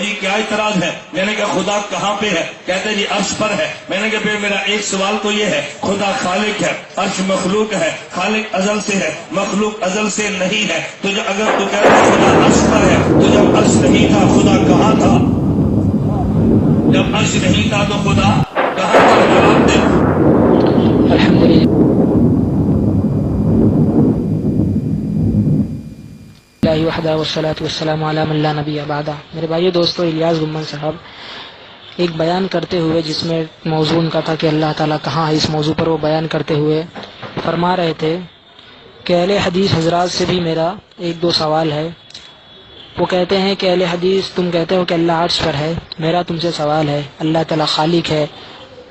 جی کیا اعتراض ہے؟ میں نے کہا خدا کہاں پہ ہے؟ کہتے جی عرش پر ہے۔ میں نے کہا پھر میرا ایک سوال تو یہ ہے، خدا خالق ہے، عرش مخلوق ہے، خالق ازل سے ہے، مخلوق ازل سے نہیں ہے، تو اگر تو کہہ رہے خدا عرش پر ہے تو جب عرش نہیں تھا خدا کہاں تھا؟ جب عرش نہیں تھا تو خدا کہاں تھا؟ جواب دے۔ الحمدللہ وحدہ والصلاۃ والسلام علی من لا نبی بعدہ۔ میرے بھائیو دوستو، الیاس گمن صاحب ایک بیان کرتے ہوئے جس میں موضوع ان کا تھا کہ اللہ تعالیٰ کہاں ہے، اس موضوع پر وہ بیان کرتے ہوئے فرما رہے تھے کہ اہل حدیث حضرات سے بھی میرا ایک دو سوال ہے۔ وہ کہتے ہیں کہ اہل حدیث تم کہتے ہو کہ اللہ عرش پر ہے، میرا تم سے سوال ہے، اللہ تعالیٰ خالق ہے،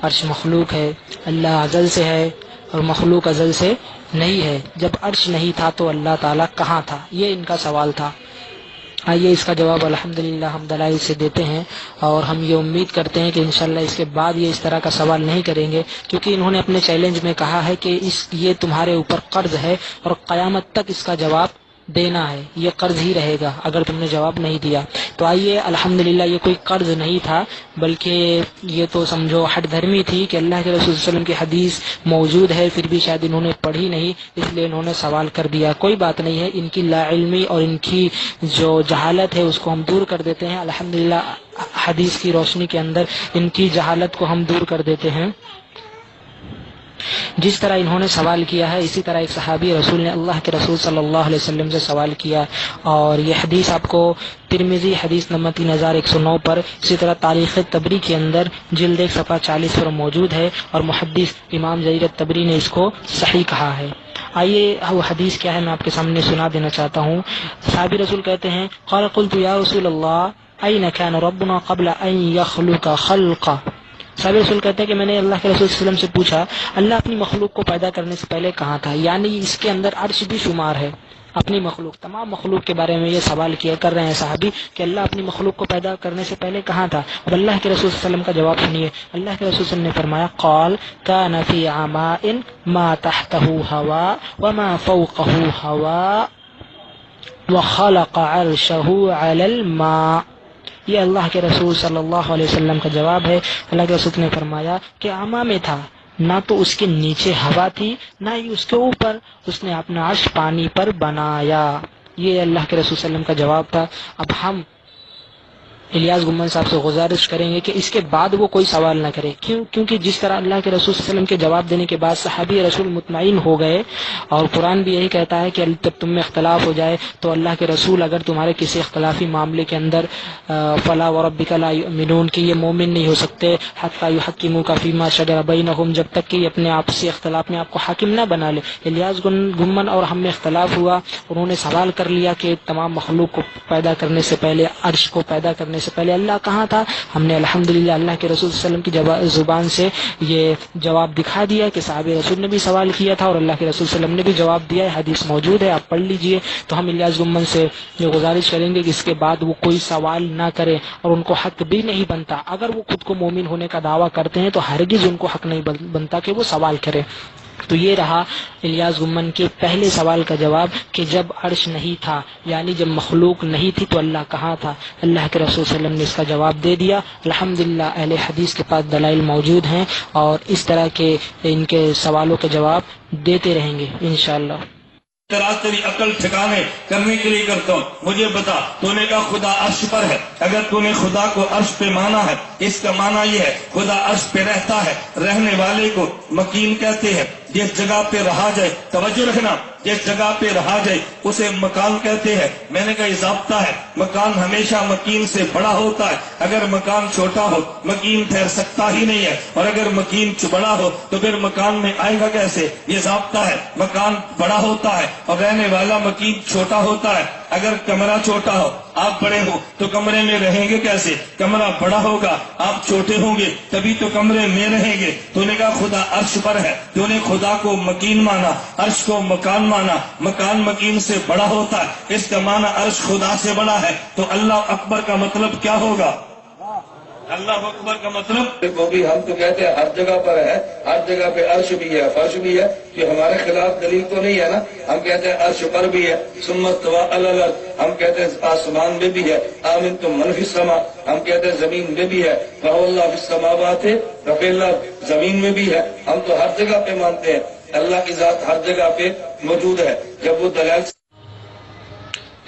عرش مخلوق ہے، اللہ ازل سے ہے اور مخلوق ازل سے نہیں ہے، جب عرش نہیں تھا تو اللہ تعالیٰ کہاں تھا؟ یہ ان کا سوال تھا۔ آئیے اس کا جواب الحمدللہ ہم دلائل سے دیتے ہیں، اور ہم یہ امید کرتے ہیں کہ انشاءاللہ اس کے بعد یہ اس طرح کا سوال نہیں کریں گے، کیونکہ انہوں نے اپنے چیلنج میں کہا ہے کہ یہ تمہارے اوپر قرض ہے اور قیامت تک اس کا جواب دینا ہے، یہ قرض ہی رہے گا اگر تم نے جواب نہیں دیا۔ تو آئیے الحمدللہ یہ کوئی قرض نہیں تھا، بلکہ یہ تو سمجھو ہٹ دھرمی تھی کہ اللہ کے رسول صلی اللہ علیہ وسلم کی حدیث موجود ہے پھر بھی شاید انہوں نے پڑھی نہیں، اس لیے انہوں نے سوال کر دیا۔ کوئی بات نہیں ہے، ان کی لا علمی اور ان کی جو جہالت ہے اس کو ہم دور کر دیتے ہیں۔ الحمدللہ حدیث کی روشنی کے اندر ان کی جہالت کو ہم دور کر دیتے ہیں۔ جس طرح انہوں نے سوال کیا ہے اسی طرح ایک صحابی رسول نے اللہ کے رسول صلی اللہ علیہ وسلم سے سوال کیا، اور یہ حدیث آپ کو ترمذی حدیث نمبر 3109 پر، اسی طرح تاریخ طبری کے اندر جلد 1 صفحہ 40 پر موجود ہے، اور محدث امام جریر طبری نے اس کو صحیح کہا ہے۔ آئیے وہ حدیث کیا ہے میں آپ کے سامنے سنا دینا چاہتا ہوں۔ صحابی رسول کہتے ہیں قال قلت یا رسول اللہ این کان ربنا قبل ان یخلق خلقا۔ صحابی رسول کہتے ہیں کہ میں نے اللہ کے رسول صلی اللہ علیہ وسلم سے پوچھا اللہ اپنی مخلوق کو پیدا کرنے سے پہلے کہاں تھا، یعنی اس کے اندر عرش بھی شمار ہے، اپنی مخلوق، تمام مخلوق کے بارے میں یہ سوال کر رہے ہیں صحابی کہ اللہ اپنی مخلوق کو پیدا کرنے سے پہلے کہاں تھا۔ اب اللہ کے رسول صلی اللہ علیہ وسلم کا جواب سنیے۔ اللہ کے رسول صلی اللہ علیہ وسلم نے فرمایا قال کان فی عماء ما تحته ہوا وما فوقه ہوا وخلق عرشه علی الماء۔ یہ اللہ کے رسول صلی اللہ علیہ وسلم کا جواب ہے۔ اللہ کے رسول نے فرمایا کہ عما میں تھا، نہ تو اس کے نیچے ہوا تھی نہ ہی اس کے اوپر، اس نے اپنا عرش پانی پر بنایا۔ یہ اللہ کے رسول صلی اللہ علیہ وسلم کا جواب تھا۔ اب ہم الیاس گمن صاحب سے گزارش کریں گے کہ اس کے بعد وہ کوئی سوال نہ کرے، کیونکہ جس طرح اللہ کے رسول صلی اللہ علیہ وسلم کے جواب دینے کے بعد صحابی رسول مطمئن ہو گئے، اور قرآن بھی یہی کہتا ہے کہ جب تم میں اختلاف ہو جائے تو اللہ کے رسول اگر تمہارے کسی اختلافی معاملے کے اندر فلا وربک لا یؤمنون کہ یہ مومن نہیں ہو سکتے حتی یحکموک فیما شجر بینہم، جب تک کہ یہ اپنے آپسی اختلاف میں آپ کو حاکم نہ بنا لے۔ الیاس گمن اور ہم میں اختلاف ہوا، انہوں نے سوال کر لیا کہ تمام مخلوق کو پیدا کرنے سے پہلے، عرش کو پیدا کرنے سے پہلے اللہ کہاں تھا؟ ہم نے الحمدللہ اللہ کے رسول صلی اللہ علیہ وسلم کی زبان سے یہ جواب دکھا دیا کہ صحابہ رسول نے بھی سوال کیا تھا اور اللہ کے رسول صلی اللہ علیہ وسلم نے بھی جواب دیا ہے، حدیث موجود ہے، آپ پڑھ لیجئے۔ تو ہم الیاس گمن سے یہ گزارش کریں گے کہ اس کے بعد وہ کوئی سوال نہ کرے، اور ان کو حق بھی نہیں بنتا، اگر وہ خود کو مومن ہونے کا دعویٰ کرتے ہیں تو ہرگز ان کو حق نہیں بنتا کہ وہ سوال کرے۔ تو یہ رہا الیاس گمن کے پہلے سوال کا جواب کہ جب عرش نہیں تھا، یعنی جب مخلوق نہیں تھی تو اللہ کہاں تھا؟ اللہ کے رسول صلی اللہ علیہ وسلم نے اس کا جواب دے دیا۔ الحمدللہ اہل حدیث کے پاس دلائل موجود ہیں، اور اس طرح کے ان کے سوالوں کے جواب دیتے رہیں گے انشاءاللہ۔ اعتراض تیری عقل ٹھکانے کرنے کے لیے کرتا ہوں، مجھے بتا تو نے کہا خدا عرش پر ہے، اگر تو نے خدا کو عرش پہ مانا ہے اس کا معنی یہ ہے خدا عرش پہ رہتا ہے، رہنے والے کو مکین کہتے ہیں، جس جگہ پہ رہا جائے، توجہ رکھنا، جس جگہ پہ رہا جائے اسے مکان کہتے ہیں۔ میں نے کہا یہ ضابطہ ہے، مکان ہمیشہ مکین سے بڑا ہوتا ہے، اگر مکان چھوٹا ہو مکین ٹھہر سکتا ہی نہیں ہے، اور اگر مکین بڑا ہو تو پھر مکان میں آئے گا کیسے؟ یہ ضابطہ ہے، مکان بڑا ہوتا ہے اور رہنے والا مکین چھوٹا ہوتا ہے۔ اگر کمرہ چھوٹا ہو آپ بڑے ہو تو کمرے میں رہیں گے کیسے؟ کمرہ بڑا ہوگا آپ چھوٹے ہوں گے تبھی تو کمرے میں رہیں گے۔ تو نے کہا خدا عرش پر ہے، تو نے خدا کو مکین مانا، عرش کو مکان مانا، مکان مکین سے بڑا ہوتا ہے، اس کا معنی عرش خدا سے بڑا ہے، تو اللہ اکبر کا مطلب کیا ہوگا؟ अल्लाह अकबर का मतलब वो भी हम तो कहते हैं हर जगह पर है, हर जगह पे अर्श भी है, फर्श भी है, कि हमारे खिलाफ दलील तो नहीं है ना। हम कहते हैं अर्श पर भी है, सुम्मतवा अलल अर्श, हम कहते हैं आसमान में भी है, आमिन तुम मन फिस समा, हम कहते हैं जमीन में भी है, वहुवल्लाहु फिस समावाति रफ़ील अर्श, जमीन में भी है। हम तो हर जगह पे मानते हैं अल्लाह की जात हर जगह पे मौजूद है। जब वो दलाल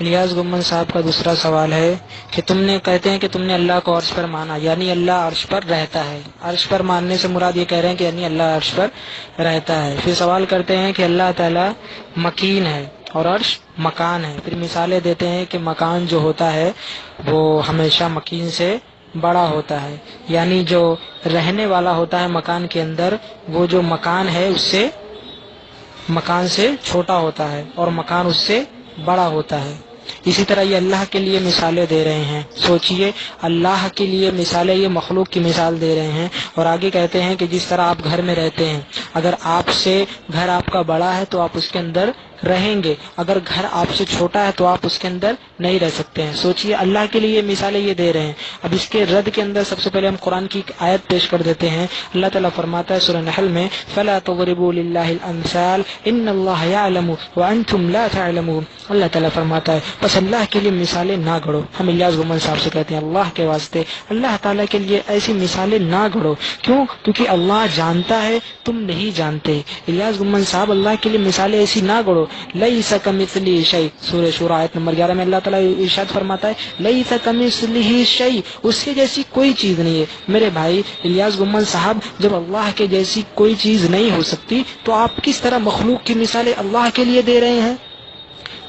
इलियास गुम्मन साहब का दूसरा सवाल है कि तुमने कहते हैं कि तुमने अल्लाह को अर्श पर माना, यानी अल्लाह अर्श पर रहता है। अर्श पर मानने से मुराद ये कह रहे हैं कि यानी अल्लाह अर्श पर रहता है। फिर सवाल करते हैं कि अल्लाह ताला मकीन है और अर्श मकान है। फिर मिसालें देते हैं कि मकान जो होता है वो हमेशा मकीन से बड़ा होता है, यानी जो रहने वाला होता है मकान के अंदर, वो जो मकान है उससे मकान से छोटा होता है और मकान उससे बड़ा होता है। इसी तरह ये अल्लाह के लिए मिसालें दे रहे हैं। सोचिए, अल्लाह के लिए मिसालें, ये मखलूक की मिसाल दे रहे हैं। और आगे कहते हैं कि जिस तरह आप घर में रहते हैं, अगर आपसे घर आपका बड़ा है तो आप उसके अंदर रहेंगे, अगर घर आपसे छोटा है तो आप उसके अंदर नहीं रह सकते हैं। सोचिए, अल्लाह के लिए मिसालें ये दे रहे हैं। अब इसके रद्द के अंदर सबसे पहले हम कुरान की एक आयत पेश कर देते हैं। अल्लाह ताला फरमाता है सूरह नहल में, फला तज़रिबू लिल्लाहिल अमसाल इन्नल्लाह यअलमु व अंतुम ला तअलमून। अल्लाह ताला फरमाता है बस अल्लाह के लिए मिसालें ना गढ़ो। हम इलियास गुम्मन साहब से कहते हैं अल्लाह के वास्ते अल्लाह ताला के लिए ऐसी मिसालें ना गढ़ो। क्यों? क्योंकि अल्लाह जानता है, तुम नहीं जानते। इलियास गुम्मन साहब अल्लाह के लिए मिसालें ऐसी ना गढ़ो। लैसा कमिस्लिही शै, सूरह शूरा आयत नंबर 11 में अल्लाह ताला इरशाद फरमाता है लैसा कमिस्लिही शै, उसके जैसी कोई चीज नहीं है। मेरे भाई इलियास गुम्मन साहब, जब अल्लाह के जैसी कोई चीज नहीं हो सकती तो आप किस तरह मखलूक की मिसालें अल्लाह के लिए दे रहे हैं?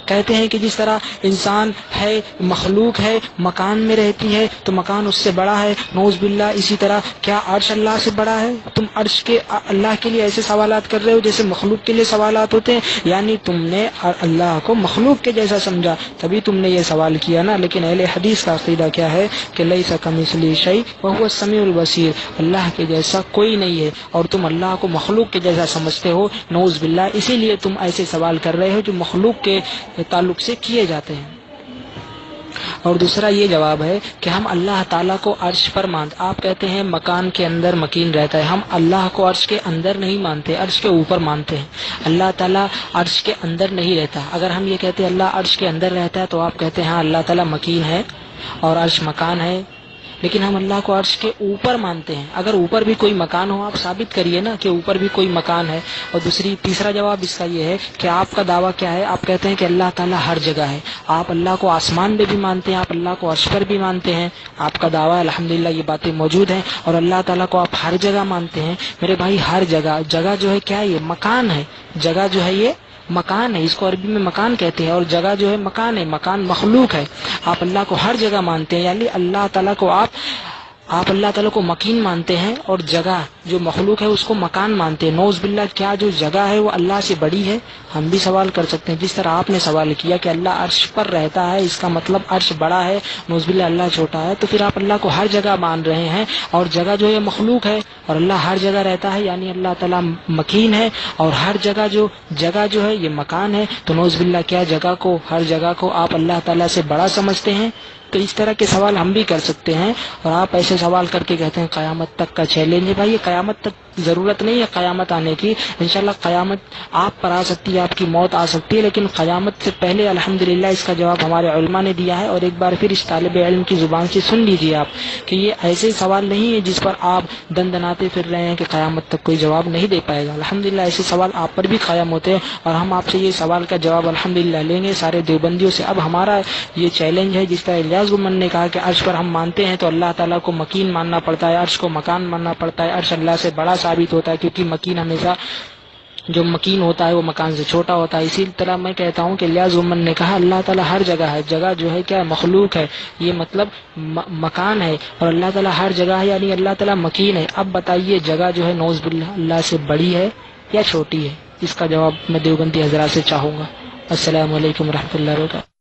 कहते हैं कि जिस तरह इंसान है, मखलूक है, मकान में रहती है तो मकान उससे बड़ा है, नौज़ बिल्लाह। इसी तरह क्या अर्श अल्लाह से बड़ा है? तुम अर्श के अल्लाह के लिए ऐसे सवालात कर रहे हो जैसे मखलूक के लिए सवालात होते हैं, यानी तुमने अल्लाह को मखलूक के जैसा समझा, तभी तुमने ये सवाल किया ना। लेकिन अहले हदीस का अकीदा क्या है कि लैसा कमिस्लिही शै व हुवा समीउल बसीर, अल्लाह के जैसा कोई नहीं है और तुम अल्लाह को मखलूक के जैसा समझते हो, नौज़ बिल्लाह। इसीलिए तुम ऐसे सवाल कर रहे हो जो मखलूक के ताल्लुक से किए जाते हैं। और दूसरा ये जवाब है कि हम अल्लाह ताला को अर्श पर मानते। आप कहते हैं मकान के अंदर मकीन रहता है, हम अल्लाह को अर्श के अंदर नहीं मानते, अर्श के ऊपर मानते हैं। अल्लाह ताला अर्श के अंदर नहीं रहता। अगर हम ये कहते हैं अल्लाह अर्श के अंदर रहता है तो आप कहते हैं हाँ अल्लाह ताला मकीन है और अर्श मकान है, लेकिन हम अल्लाह को अर्श के ऊपर मानते हैं। अगर ऊपर भी कोई मकान हो, आप साबित करिए ना कि ऊपर भी कोई मकान है। और तीसरा जवाब इसका ये है कि आपका दावा क्या है? आप कहते हैं कि अल्लाह ताला हर जगह है। आप अल्लाह को आसमान में भी मानते हैं, आप अल्लाह को अर्श पर भी मानते हैं। आपका दावा है, अल्हम्दुलिल्लाह ये बातें मौजूद हैं। और अल्लाह ताला को आप हर जगह मानते हैं। मेरे भाई हर जगह, जगह जो है क्या है? ये मकान है। जगह जो है ये मकान है, इसको अरबी में मकान कहते हैं। और जगह जो है मकान है, मकान मखलूक है। आप अल्लाह को हर जगह मानते हैं, यानी अल्लाह ताला को आप अल्लाह ताला को मकीन मानते हैं और जगह जो मखलूक है उसको मकान मानते हैं। नौज़ बिल्लाह, क्या जो जगह है वो अल्लाह से बड़ी है? हम भी सवाल कर सकते हैं जिस तरह आपने सवाल किया कि अल्लाह अर्श पर रहता है, इसका मतलब अर्श बड़ा है, नौज़ बिल्लाह अल्लाह छोटा है। तो फिर आप अल्लाह को हर जगह मान रहे हैं और जगह जो है मखलूक है और अल्लाह हर जगह रहता है, यानी अल्लाह ताला मकीन है और हर जगह जो है ये मकान है। तो नौज़ बिल्लाह, क्या हर जगह को आप अल्लाह ताला से बड़ा समझते हैं? तो इस तरह के सवाल हम भी कर सकते हैं। और आप ऐसे सवाल करके कहते हैं क़यामत तक का चैलेंज है। भाई ये क़यामत तक ज़रूरत नहीं है क़यामत आने की, इंशाल्लाह क़यामत आप पर आ सकती है, आपकी मौत आ सकती है, लेकिन क़यामत से पहले अल्हम्दुलिल्लाह इसका जवाब हमारे उलमा ने दिया है। और एक बार फिर इस तालिब इल्म की ज़ुबान से सुन लीजिए आप कि ये ऐसे सवाल नहीं है जिस पर आप दंदनाते फिर रहे हैं कि क़यामत तक कोई जवाब नहीं दे पाएगा। अल्हम्दुलिल्लाह ऐसे सवाल आप पर भी क़ायम होते हैं और हम आपसे ये सवाल का जवाब अल्हम्दुलिल्लाह लेंगे सारे देवबंदियों से। अब हमारा ये चैलेंज है, जिस तरह इलियास गुम्मन ने कहा कि अर्श पर हम मानते हैं तो अल्लाह ताला को मकीन मानना पड़ता है, अर्श को मकान मानना पड़ता है। अर्श अल्लाह से बड़ा साबित होता है क्योंकि मकीन हमेशा जो मकीन होता है वो मकान से छोटा होता है। इसी तरह मैं कहता हूँ कि इलियास गुम्मन ने कहा अल्लाह ताला हर जगह है। जगह जो है क्या है? मखलूक है, ये मतलब मकान है। और अल्लाह ताला हर जगह है यानी अल्लाह ताला मकीन है। अब बताइए जगह जो है नौज़ बिल्लाह अल्लाह से बड़ी है या छोटी है? इसका जवाब मैं देवबंदी हज़रात से चाहूँगा। अस्सलामु अलैकुम रहमतुल्लाहि व बरकातहू।